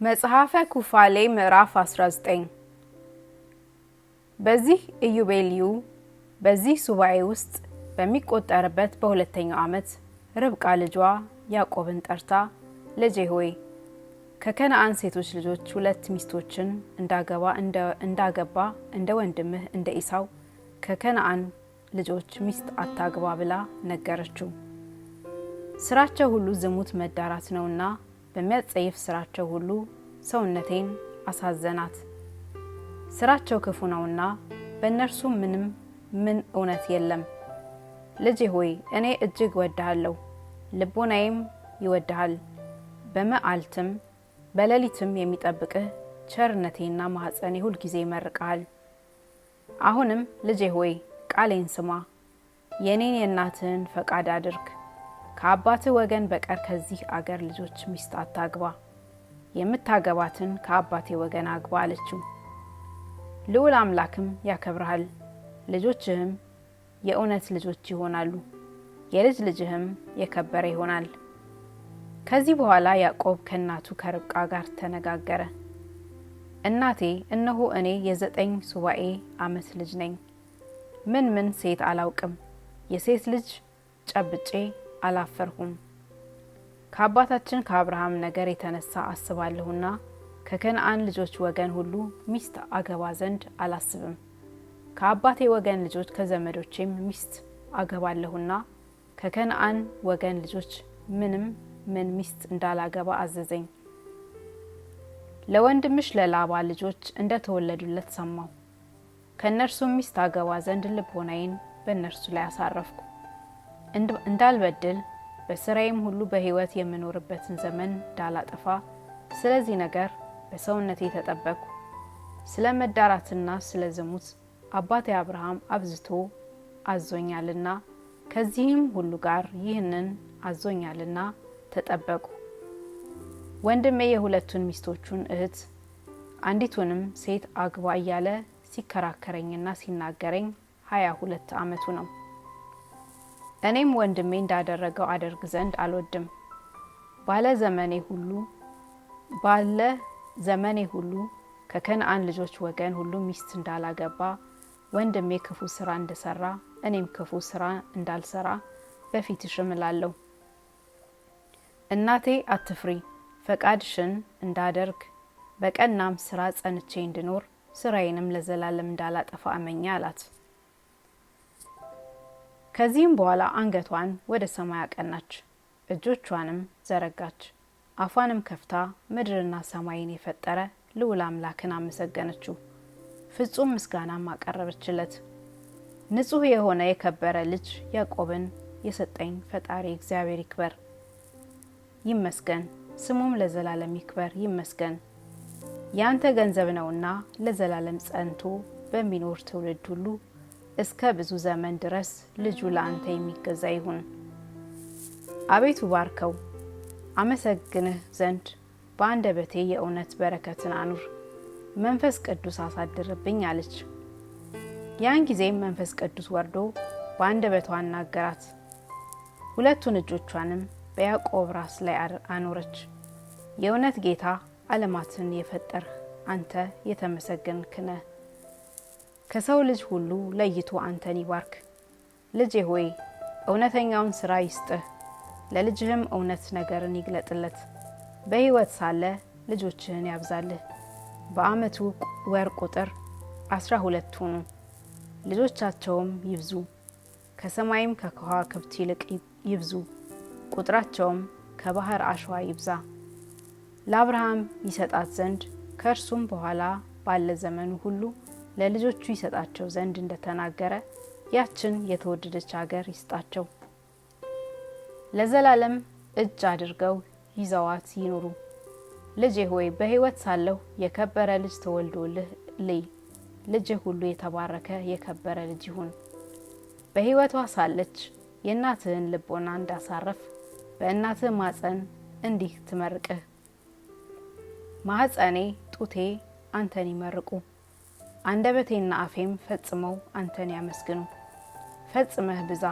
መጽሐፈ ኩፋሌ ምዕራፍ 19 በዚህ ኢዮቤልዩ በዚህ ሱባኤ ውስጥ በሚቆጠርበት በሁለተኛው ዓመት ርብቃ ልጇ ያዕቆብን ጠርታ ልጄ ሆይ ከከነዓን ሴቶች ልጆች ሁለት ሚስቶችን እንዳገባ እንደ ወንድምህ እንደ ኢሳው ከከነዓን ልጆች ሚስት አታግባ ብላ ነገረችው። ስራቸው ሁሉ ዝሙት መዳራት ነውና በሚያጸይፍ ስራቸው ሁሉ ሰውነቴን አሳዘናት። ስራቸው ክፉ ነውና በእነርሱ ምን እውነት የለም። ልጄ ሆይ እኔ እጅግ ወድሃለሁ፣ ልቦናዬም ይወድሃል። በመዓልትም በሌሊትም የሚጠብቅህ ቸርነቴና ማኅፀኔ ሁል ጊዜ ይመርቅሃል። አሁንም ልጄ ሆይ ቃሌን ስማ፣ የኔን የእናትህን ፈቃድ አድርግ። ከአባትህ ወገን በቀር ከዚህ አገር ልጆች ሚስት አታግባ፣ የምታገባትን ከአባቴ ወገን አግባ አለችው። ልዑል አምላክም ያከብርሃል፣ ልጆችህም የእውነት ልጆች ይሆናሉ፣ የልጅ ልጅህም የከበረ ይሆናል። ከዚህ በኋላ ያዕቆብ ከእናቱ ከርብቃ ጋር ተነጋገረ። እናቴ እነሆ እኔ የ9 ሱባኤ ዓመት ልጅ ነኝ። ምን ሴት አላውቅም፣ የሴት ልጅ ጨብጬ አላፈርሁም። ከአባታችን ከአብርሃም ነገር የተነሳ አስባለሁና ከከነዓን ልጆች ወገን ሁሉ ሚስት አገባ ዘንድ አላስብም። ከአባቴ ወገን ልጆች ከዘመዶቼም ሚስት አገባለሁና ከከነዓን ወገን ልጆች ምን ሚስት እንዳላገባ አዘዘኝ። ለወንድምሽ ለላባ ልጆች እንደተወለዱለት ሰማሁ። ከእነርሱም ሚስት አገባ ዘንድ ልቦናዬን በእነርሱ ላይ አሳረፍኩ። እንዳልበድል በስራዬም ሁሉ በሕይወት የምኖርበትን ዘመን እንዳላጠፋ ስለዚህ ነገር በሰውነቴ ተጠበቅኩ። ስለ መዳራትና ስለ ዝሙት አባቴ አብርሃም አብዝቶ አዞኛልና ከዚህም ሁሉ ጋር ይህንን አዞኛልና ተጠበቁ። ወንድሜ የሁለቱን ሚስቶቹን እህት አንዲቱንም ሴት አግባ እያለ ሲከራከረኝና ሲናገረኝ 22 ዓመቱ ነው። እኔም ወንድሜ እንዳደረገው አደርግ ዘንድ አልወድም። ባለ ዘመኔ ሁሉ ከከነዓን ልጆች ወገን ሁሉ ሚስት እንዳላገባ ወንድሜ ክፉ ስራ እንደሰራ እኔም ክፉ ስራ እንዳልሰራ በፊትሽ እምላለሁ። እናቴ አትፍሪ፣ ፈቃድሽን እንዳደርግ በቀናም ስራ ጸንቼ እንድኖር ስራዬንም ለዘላለም እንዳላጠፋ እመኛ አላት። ከዚህም በኋላ አንገቷን ወደ ሰማይ አቀናች፣ እጆቿንም ዘረጋች፣ አፏንም ከፍታ ምድርና ሰማይን የፈጠረ ልዑል አምላክን አመሰገነችው። ፍጹም ምስጋናም አቀረበችለት። ንጹሕ የሆነ የከበረ ልጅ ያዕቆብን የሰጠኝ ፈጣሪ እግዚአብሔር ይክበር ይመስገን፣ ስሙም ለዘላለም ይክበር ይመስገን። ያንተ ገንዘብ ነውና ለዘላለም ጸንቶ በሚኖር ትውልድ ሁሉ እስከ ብዙ ዘመን ድረስ ልጁ ለአንተ የሚገዛ ይሁን። አቤቱ ባርከው፣ አመሰግንህ ዘንድ በአንደበቴ የእውነት በረከትን አኑር። መንፈስ ቅዱስ አሳድርብኝ አለች። ያን ጊዜም መንፈስ ቅዱስ ወርዶ በአንደበቷ አናገራት። ሁለቱን እጆቿንም በያዕቆብ ራስ ላይ አኖረች። የእውነት ጌታ ዓለማትን የፈጠርህ አንተ የተመሰገንክ ነህ። ከሰው ልጅ ሁሉ ለይቶ አንተን ይባርክ። ልጄ ሆይ እውነተኛውን ስራ ይስጥህ፣ ለልጅህም እውነት ነገርን ይግለጥለት። በሕይወት ሳለ ልጆችህን ያብዛልህ። በዓመቱ ወር ቁጥር 12 ሁኑ፣ ልጆቻቸውም ይብዙ፣ ከሰማይም ከከዋክብት ይልቅ ይብዙ፣ ቁጥራቸውም ከባህር አሸዋ ይብዛ። ለአብርሃም ይሰጣት ዘንድ ከእርሱም በኋላ ባለ ዘመኑ ሁሉ ለልጆቹ ይሰጣቸው ዘንድ እንደተናገረ ያችን የተወደደች አገር ይስጣቸው። ለዘላለም እጅ አድርገው ይዘዋት ይኑሩ። ልጄ ሆይ በሕይወት ሳለሁ የከበረ ልጅ ተወልዶልህ ልይ። ልጅህ ሁሉ የተባረከ የከበረ ልጅ ይሁን። በሕይወቷ ሳለች የእናትህን ልቦና እንዳሳረፍ በእናትህ ማፀን እንዲህ ትመርቅህ። ማኅፀኔ ጡቴ አንተን ይመርቁ፣ አንደበቴና አፌም ፈጽመው አንተን ያመስግኑ። ፈጽመህ ብዛ፣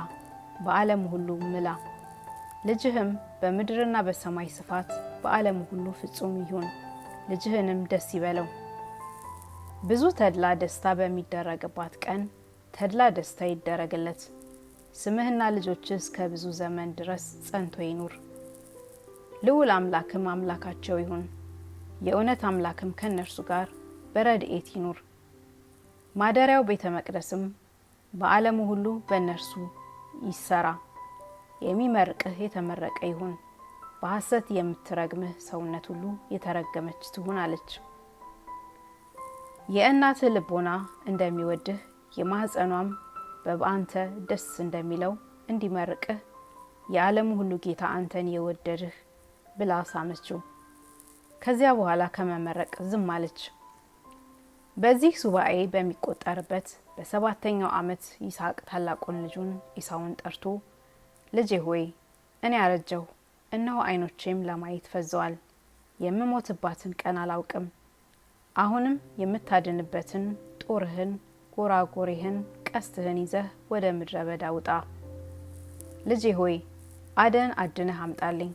በዓለም ሁሉ ምላ። ልጅህም በምድርና በሰማይ ስፋት በዓለም ሁሉ ፍጹም ይሁን። ልጅህንም ደስ ይበለው። ብዙ ተድላ ደስታ በሚደረግባት ቀን ተድላ ደስታ ይደረግለት። ስምህና ልጆችህ እስከ ብዙ ዘመን ድረስ ጸንቶ ይኑር። ልዑል አምላክም አምላካቸው ይሁን፣ የእውነት አምላክም ከእነርሱ ጋር በረድኤት ይኑር። ማደሪያው ቤተ መቅደስም በዓለሙ ሁሉ በእነርሱ ይሰራ። የሚመርቅህ የተመረቀ ይሁን፣ በሐሰት የምትረግምህ ሰውነት ሁሉ የተረገመች ትሁን አለች። የእናትህ ልቦና እንደሚወድህ የማኅፀኗም በአንተ ደስ እንደሚለው እንዲመርቅህ የዓለሙ ሁሉ ጌታ አንተን የወደድህ ብላ ሳመችው። ከዚያ በኋላ ከመመረቅ ዝም አለች። በዚህ ሱባኤ በሚቆጠርበት በሰባተኛው ዓመት ይስሐቅ ታላቁን ልጁን ኤሳውን ጠርቶ ልጄ ሆይ እኔ አረጀሁ፣ እነሆ ዓይኖቼም ለማየት ፈዘዋል። የምሞትባትን ቀን አላውቅም። አሁንም የምታድንበትን ጦርህን፣ ጎራጎሬህን፣ ቀስትህን ይዘህ ወደ ምድረ በዳ ውጣ። ልጄ ሆይ አደን አድነህ አምጣልኝ።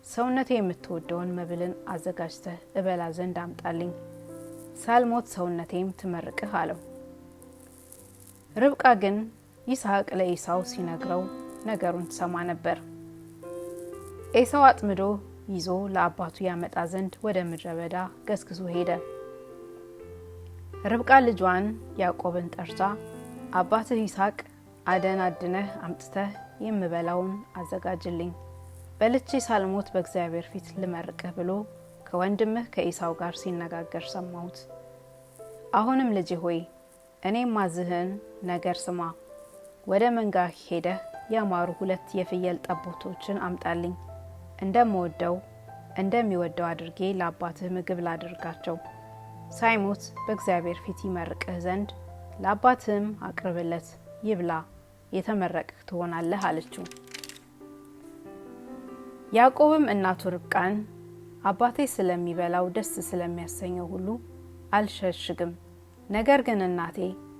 ሰውነቴ የምትወደውን መብልን አዘጋጅተህ እበላ ዘንድ አምጣልኝ፣ ሳልሞት ሰውነቴም ትመርቅህ አለው። ርብቃ ግን ይስሐቅ ለኤሳው ሲነግረው ነገሩን ትሰማ ነበር። ኤሳው አጥምዶ ይዞ ለአባቱ ያመጣ ዘንድ ወደ ምድረ በዳ ገስግሶ ሄደ። ርብቃ ልጇን ያዕቆብን ጠርታ አባትህ ይስሐቅ አደን አድነህ አምጥተህ የምበላውን አዘጋጅልኝ፣ በልቼ ሳልሞት በእግዚአብሔር ፊት ልመርቅህ ብሎ ከወንድምህ ከኤሳው ጋር ሲነጋገር ሰማሁት። አሁንም ልጄ ሆይ እኔም ማዝህን ነገር ስማ። ወደ መንጋ ሄደህ ያማሩ 2 የፍየል ጠቦቶችን አምጣልኝ፣ እንደሚወደው አድርጌ ለአባትህ ምግብ ላድርጋቸው። ሳይሞት በእግዚአብሔር ፊት ይመርቅህ ዘንድ ለአባትህም አቅርብለት፣ ይብላ፣ የተመረቅህ ትሆናለህ አለችው። ያዕቆብም እናቱ ርብቃን አባቴ ስለሚበላው ደስ ስለሚያሰኘው ሁሉ አልሸሽግም፣ ነገር ግን እናቴ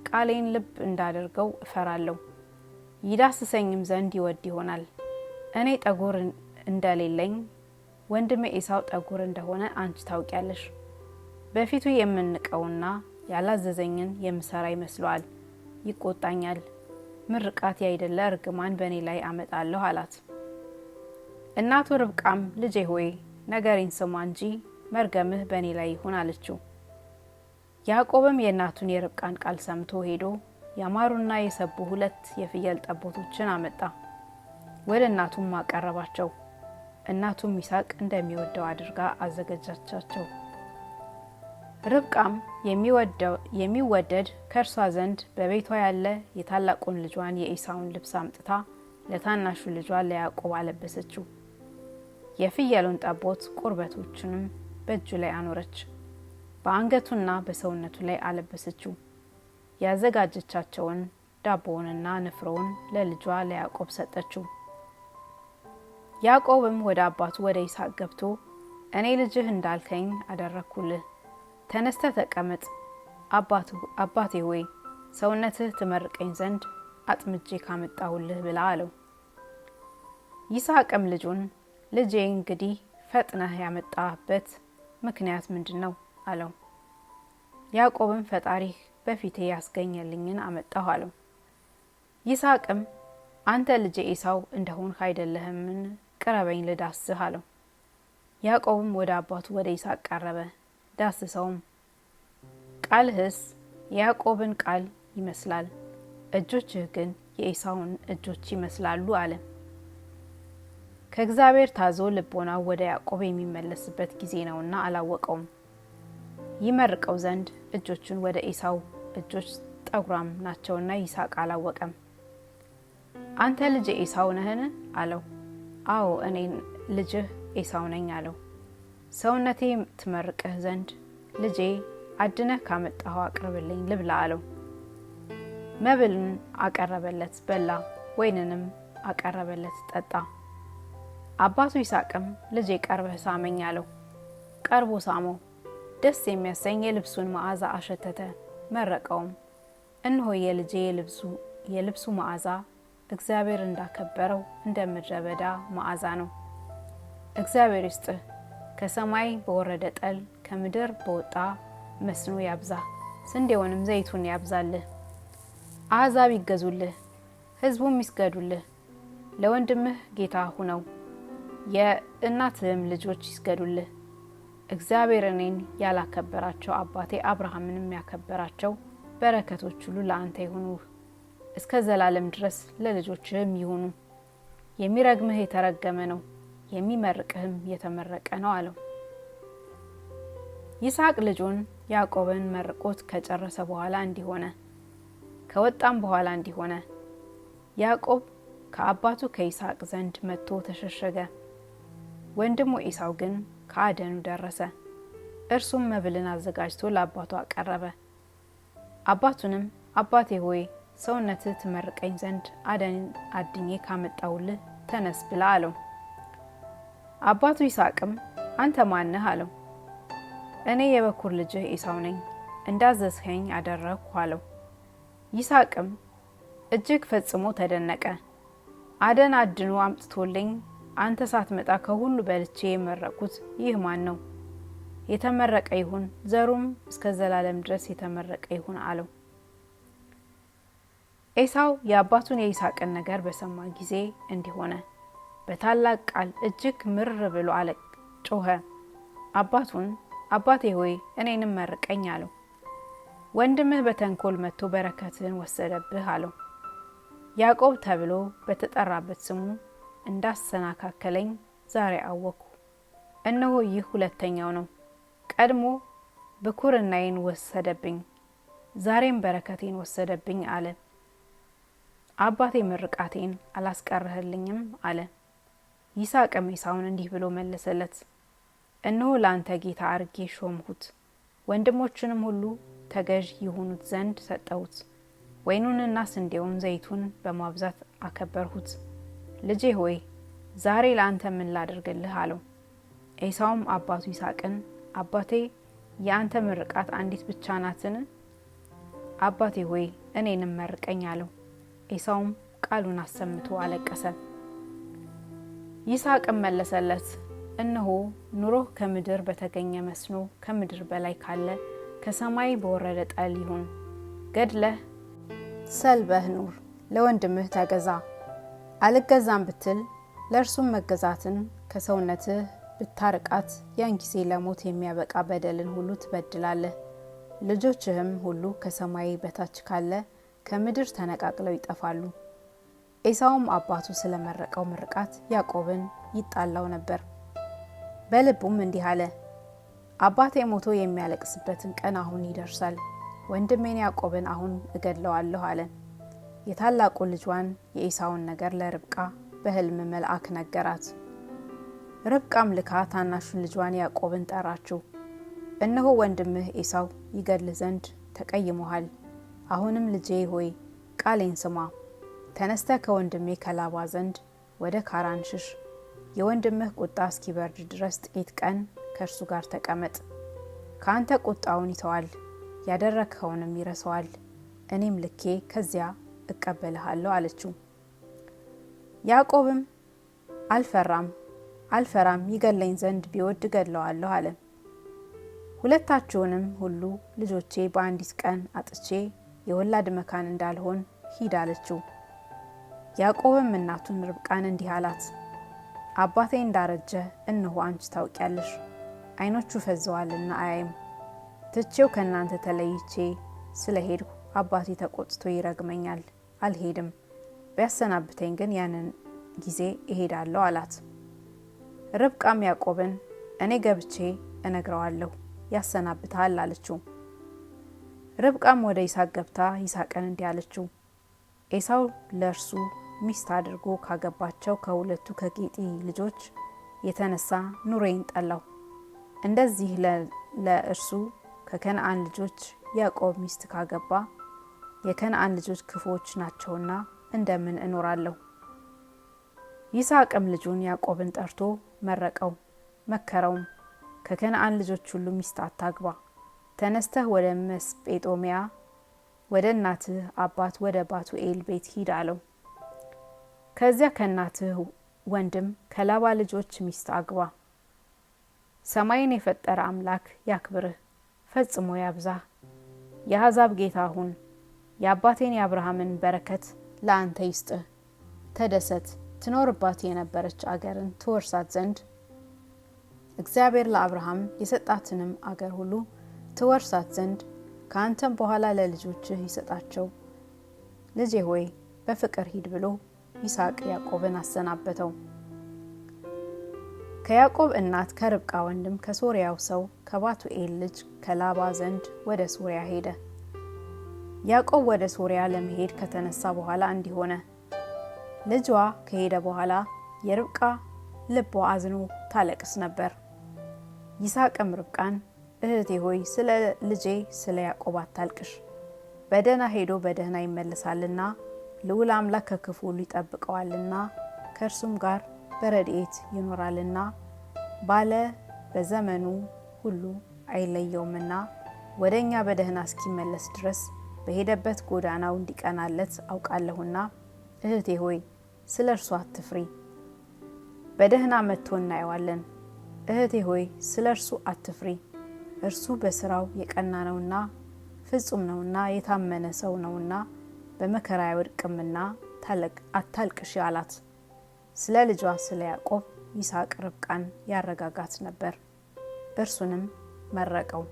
ቃሌን ልብ እንዳደርገው እፈራለሁ፣ ይዳስሰኝም ዘንድ ይወድ ይሆናል። እኔ ጠጉር እንደሌለኝ ወንድሜ ኤሳው ጠጉር እንደሆነ አንቺ ታውቂያለሽ። በፊቱ የምንቀውና ያላዘዘኝን የምሰራ ይመስለዋል፣ ይቆጣኛል። ምርቃት ያይደለ እርግማን በእኔ ላይ አመጣለሁ አላት። እናቱ ርብቃም ልጄ ሆይ ነገሬን ስማ እንጂ መርገምህ በእኔ ላይ ይሁን አለችው። ያዕቆብም የእናቱን የርብቃን ቃል ሰምቶ ሄዶ ያማሩና የሰቡ 2 የፍየል ጠቦቶችን አመጣ፣ ወደ እናቱም አቀረባቸው። እናቱም ይስሐቅ እንደሚወደው አድርጋ አዘጋጃቻቸው። ርብቃም የሚወደድ ከእርሷ ዘንድ በቤቷ ያለ የታላቁን ልጇን የኤሳውን ልብስ አምጥታ ለታናሹ ልጇ ለያዕቆብ አለበሰችው። የፍየሉን ጠቦት ቁርበቶችንም በእጁ ላይ አኖረች፣ በአንገቱና በሰውነቱ ላይ አለበሰችው። ያዘጋጀቻቸውን ዳቦውንና ንፍሮውን ለልጇ ለያዕቆብ ሰጠችው። ያዕቆብም ወደ አባቱ ወደ ይስሐቅ ገብቶ እኔ ልጅህ እንዳልከኝ አደረግኩልህ፣ ተነስተህ ተቀመጥ። አባቴ ሆይ ሰውነትህ ትመርቀኝ ዘንድ አጥምጄ ካመጣሁልህ ብላ አለው። ይስሐቅም ልጁን ልጄ እንግዲህ ፈጥነህ ያመጣበት ምክንያት ምንድን ነው አለው። ያዕቆብም ፈጣሪህ በፊቴ ያስገኘልኝን አመጣሁ አለው። ይስሐቅም አንተ ልጄ ኤሳው እንደሆንክ አይደለህምን? ቅረበኝ ልዳስህ አለው። ያዕቆብም ወደ አባቱ ወደ ይስሐቅ ቀረበ፣ ዳስሰውም። ቃልህስ የያዕቆብን ቃል ይመስላል፣ እጆችህ ግን የኤሳውን እጆች ይመስላሉ አለ። ከእግዚአብሔር ታዞ ልቦናው ወደ ያዕቆብ የሚመለስበት ጊዜ ነውና አላወቀውም። ይመርቀው ዘንድ እጆቹን ወደ ኤሳው እጆች ጠጉራም ናቸውና ይስሐቅ አላወቀም። አንተ ልጅ ኤሳው ነህን አለው። አዎ እኔ ልጅህ ኤሳው ነኝ አለው። ሰውነቴ ትመርቅህ ዘንድ ልጄ አድነህ ካመጣኸው አቅርብልኝ ልብላ አለው። መብልን አቀረበለት፣ በላ፣ ወይንንም አቀረበለት፣ ጠጣ። አባቱ ይስሐቅም ልጄ ቀርበህ ሳመኝ አለው። ቀርቦ ሳመው፣ ደስ የሚያሰኝ የልብሱን መዓዛ አሸተተ፣ መረቀውም። እነሆ የልጄ የልብሱ መዓዛ እግዚአብሔር እንዳከበረው እንደ ምድረ በዳ መዓዛ ነው። እግዚአብሔር ይስጥህ፣ ከሰማይ በወረደ ጠል ከምድር በወጣ መስኖ ያብዛ። ስንዴውንም ዘይቱን ያብዛልህ። አሕዛብ ይገዙልህ፣ ሕዝቡም ይስገዱልህ። ለወንድምህ ጌታ ሁነው፣ የእናትህም ልጆች ይስገዱልህ። እግዚአብሔር እኔን ያላከበራቸው አባቴ አብርሃምንም ያከበራቸው በረከቶች ሁሉ ለአንተ ይሁኑ፣ እስከ ዘላለም ድረስ ለልጆችህም ይሁኑ። የሚረግምህ የተረገመ ነው፣ የሚመርቅህም የተመረቀ ነው አለው። ይስሐቅ ልጁን ያዕቆብን መርቆት ከጨረሰ በኋላ እንዲሆነ ከወጣም በኋላ እንዲሆነ ያዕቆብ ከአባቱ ከይስሐቅ ዘንድ መጥቶ ተሸሸገ። ወንድሙ ኤሳው ግን ከአደኑ ደረሰ። እርሱም መብልን አዘጋጅቶ ለአባቱ አቀረበ። አባቱንም አባቴ ሆይ ሰውነትህ ትመርቀኝ ዘንድ አደንን አድኜ ካመጣውልህ ተነስ ብላ አለው። አባቱ ይስሐቅም አንተ ማነህ አለው። እኔ የበኩር ልጅህ ኤሳው ነኝ፣ እንዳዘዝኸኝ አደረግሁ አለው። ይስሐቅም እጅግ ፈጽሞ ተደነቀ። አደን አድኖ አምጥቶልኝ አንተ ሳትመጣ ከሁሉ በልቼ የመረቁት ይህ ማን ነው? የተመረቀ ይሁን፣ ዘሩም እስከ ዘላለም ድረስ የተመረቀ ይሁን አለው። ኤሳው የአባቱን የይስሐቅን ነገር በሰማ ጊዜ እንዲሆነ በታላቅ ቃል እጅግ ምርር ብሎ ጮኸ። አባቱን አባቴ ሆይ እኔንም መርቀኝ አለው። ወንድምህ በተንኮል መጥቶ በረከትህን ወሰደብህ አለው። ያዕቆብ ተብሎ በተጠራበት ስሙ እንዳሰናካከለኝ ዛሬ አወቅሁ። እነሆ ይህ ሁለተኛው ነው። ቀድሞ ብኩርናዬን ወሰደብኝ፣ ዛሬም በረከቴን ወሰደብኝ አለ። አባቴ ምርቃቴን አላስቀረህልኝም አለ። ይስሐቅም ኤሳውን እንዲህ ብሎ መለሰለት፣ እነሆ ለአንተ ጌታ አርጌ ሾምሁት፣ ወንድሞችንም ሁሉ ተገዥ ይሆኑት ዘንድ ሰጠሁት። ወይኑንና ስንዴውን ዘይቱን በማብዛት አከበርሁት። ልጄ ሆይ ዛሬ ለአንተ ምን ላደርግልህ አለው። ኤሳውም አባቱ ይስሐቅን አባቴ የአንተ ምርቃት አንዲት ብቻ ናትን? አባቴ ሆይ እኔንም መርቀኝ አለው። ኤሳውም ቃሉን አሰምቶ አለቀሰ። ይስሐቅም መለሰለት፣ እነሆ ኑሮህ ከምድር በተገኘ መስኖ ከምድር በላይ ካለ ከሰማይ በወረደ ጠል ይሁን። ገድለህ ሰልበህ ኑር፣ ለወንድምህ ተገዛ። አልገዛም ብትል ለእርሱም መገዛትን ከሰውነትህ ብታርቃት ያን ጊዜ ለሞት የሚያበቃ በደልን ሁሉ ትበድላለህ። ልጆችህም ሁሉ ከሰማይ በታች ካለ ከምድር ተነቃቅለው ይጠፋሉ። ኤሳውም አባቱ ስለመረቀው ምርቃት ያዕቆብን ይጣላው ነበር። በልቡም እንዲህ አለ፣ አባቴ ሞቶ የሚያለቅስበትን ቀን አሁን ይደርሳል። ወንድሜን ያዕቆብን አሁን እገድለዋለሁ አለ። የታላቁ ልጇን የኤሳውን ነገር ለርብቃ በሕልም መልአክ ነገራት። ርብቃም ልካ ታናሹን ልጇን ያዕቆብን ጠራችው። እነሆ ወንድምህ ኤሳው ይገድልህ ዘንድ ተቀይሞሃል። አሁንም ልጄ ሆይ ቃሌን ስማ። ተነስተህ ከወንድሜ ከላባ ዘንድ ወደ ካራን ሽሽ። የወንድምህ ቁጣ እስኪበርድ ድረስ ጥቂት ቀን ከእርሱ ጋር ተቀመጥ። ከአንተ ቁጣውን ይተዋል፣ ያደረግኸውንም ይረሳዋል። እኔም ልኬ ከዚያ እቀበልሃለሁ አለችው። ያዕቆብም አልፈራም፣ ይገለኝ ዘንድ ቢወድ እገድለዋለሁ አለ። ሁለታችሁንም ሁሉ ልጆቼ በአንዲት ቀን አጥቼ የወላድ መካን እንዳልሆን ሂድ አለችው። ያዕቆብም እናቱን ርብቃን እንዲህ አላት፣ አባቴ እንዳረጀ እነሆ አንቺ ታውቂያለሽ፣ ዓይኖቹ ፈዘዋልና አያይም። ትቼው ከእናንተ ተለይቼ ስለሄድኩ አባቴ ተቆጥቶ ይረግመኛል፣ አልሄድም። ቢያሰናብተኝ ግን ያንን ጊዜ እሄዳለሁ አላት። ርብቃም ያዕቆብን እኔ ገብቼ እነግረዋለሁ፣ ያሰናብታል አለችው። ርብቃም ወደ ይስሐቅ ገብታ ይስሐቅን እንዲህ አለችው፣ ኤሳው ለእርሱ ሚስት አድርጎ ካገባቸው ከሁለቱ ከኬጢ ልጆች የተነሳ ኑሮዬን ጠላው። እንደዚህ ለእርሱ ከከነአን ልጆች ያዕቆብ ሚስት ካገባ የከነአን ልጆች ክፉዎች ናቸውና እንደምን እኖራለሁ? ይስሐቅም ልጁን ያዕቆብን ጠርቶ መረቀው፣ መከረውም። ከከነአን ልጆች ሁሉ ሚስት አታግባ፣ ተነስተህ ወደ መስጴጦሚያ ወደ እናትህ አባት ወደ ባቱኤል ቤት ሂድ አለው። ከዚያ ከእናትህ ወንድም ከላባ ልጆች ሚስት አግባ። ሰማይን የፈጠረ አምላክ ያክብርህ፣ ፈጽሞ ያብዛህ። የአሕዛብ ጌታ ሁን። የአባቴን የአብርሃምን በረከት ለአንተ ይስጥህ። ተደሰት፣ ትኖርባት የነበረች አገርን ትወርሳት ዘንድ እግዚአብሔር ለአብርሃም የሰጣትንም አገር ሁሉ ትወርሳት ዘንድ ከአንተም በኋላ ለልጆችህ ይሰጣቸው። ልጄ ሆይ በፍቅር ሂድ ብሎ ይስሐቅ ያዕቆብን አሰናበተው። ከያዕቆብ እናት ከርብቃ ወንድም ከሶርያው ሰው ከባቱኤል ልጅ ከላባ ዘንድ ወደ ሶርያ ሄደ። ያዕቆብ ወደ ሶርያ ለመሄድ ከተነሳ በኋላ እንዲህ ሆነ። ልጇ ከሄደ በኋላ የርብቃ ልቧ አዝኖ ታለቅስ ነበር። ይስሐቅም ርብቃን እህቴ ሆይ ስለ ልጄ ስለ ያዕቆብ አታልቅሽ፣ በደህና ሄዶ በደህና ይመለሳልና ልዑል አምላክ ከክፉ ሁሉ ይጠብቀዋልና ከእርሱም ጋር በረድኤት ይኖራልና ባለ በዘመኑ ሁሉ አይለየውምና ወደኛ በደህና እስኪመለስ ድረስ በሄደበት ጎዳናው እንዲቀናለት አውቃለሁና እህቴ ሆይ ስለ እርሱ አትፍሪ፣ በደህና መጥቶ እናየዋለን። እህቴ ሆይ ስለ እርሱ አትፍሪ፣ እርሱ በስራው የቀና ነውና ፍጹም ነውና የታመነ ሰው ነውና በመከራ አይወድቅምና አታልቅሽ አላት። ስለ ልጇ ስለ ያዕቆብ ይስሐቅ ርብቃን ያረጋጋት ነበር፣ እርሱንም መረቀው።